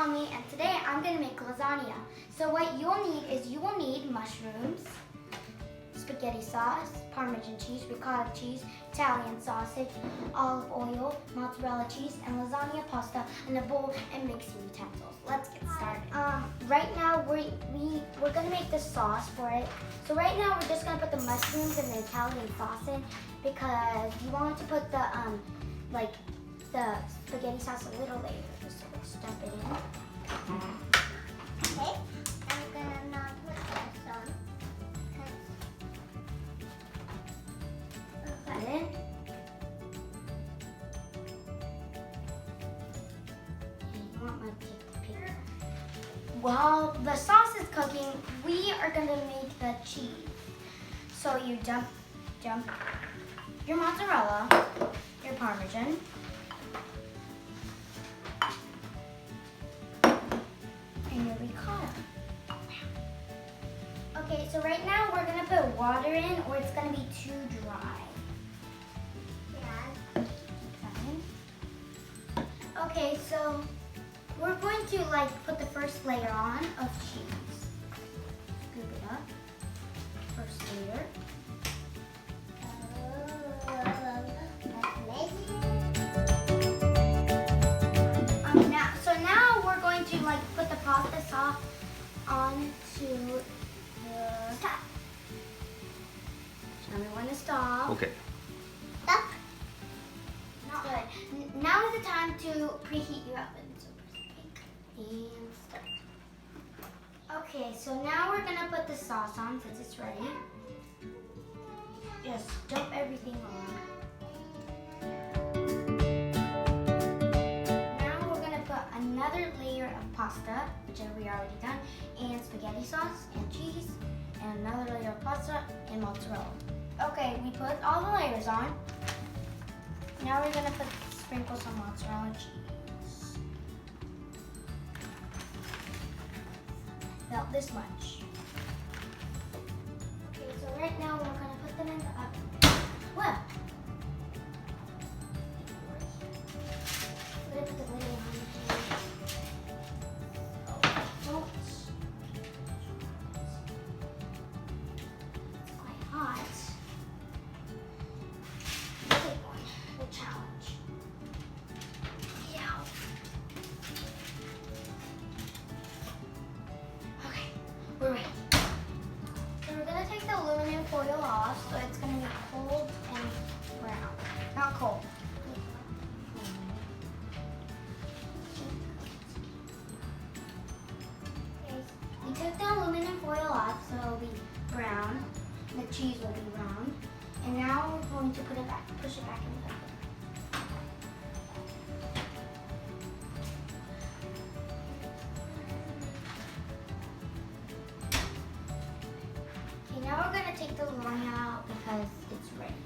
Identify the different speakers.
Speaker 1: Mommy, and today I'm going to make lasagna. So what you'll need is you will need mushrooms, spaghetti sauce, Parmesan cheese, ricotta cheese, Italian sausage, olive oil, mozzarella cheese, and lasagna pasta in a bowl and mixing utensils. Let's get started. Right now we're going to make the sauce for it. So right now we're just going to put the mushrooms and the Italian sauce in because you want to put the the spaghetti sauce a little later. Just stuff it in.
Speaker 2: Okay, I'm gonna not put this on.
Speaker 1: Put that in. You want my paper. While the sauce is cooking, we are gonna make the cheese. So you dump your mozzarella, your Parmesan, and your ricotta. Okay, so right now we're gonna put water in or it's gonna be too dry.
Speaker 2: Yeah.
Speaker 1: Okay, so we're going to put the first layer on of cheese. Scoop it up. First layer. Now we're going to put the pasta sauce onto the top. Tell me when to stop.
Speaker 3: Okay.
Speaker 2: Stop.
Speaker 1: Not good. Now is the time to preheat your oven. So press and start. Okay, so now we're gonna put the sauce on since it's ready. Just dump everything on. Now we're gonna put another layer of pasta, which we already done, and spaghetti sauce and cheese, and another layer of pasta and mozzarella. Okay, we put all the layers on. Now we're gonna sprinkle some mozzarella cheese. About this much. Okay, so right now we're gonna put them in the oven. Well, we're gonna put the lid on. It's quite hot. Big one, the challenge. Yeah. Okay, we're ready. So we're gonna take the aluminum foil off, so it's gonna be cold and brown. Not cold. Okay, we took the aluminum foil off, so it'll be brown. The cheese will be brown. And now we're going to put it back, push it back in the oven. Okay, now we're going to take the lasagna out because it's ready.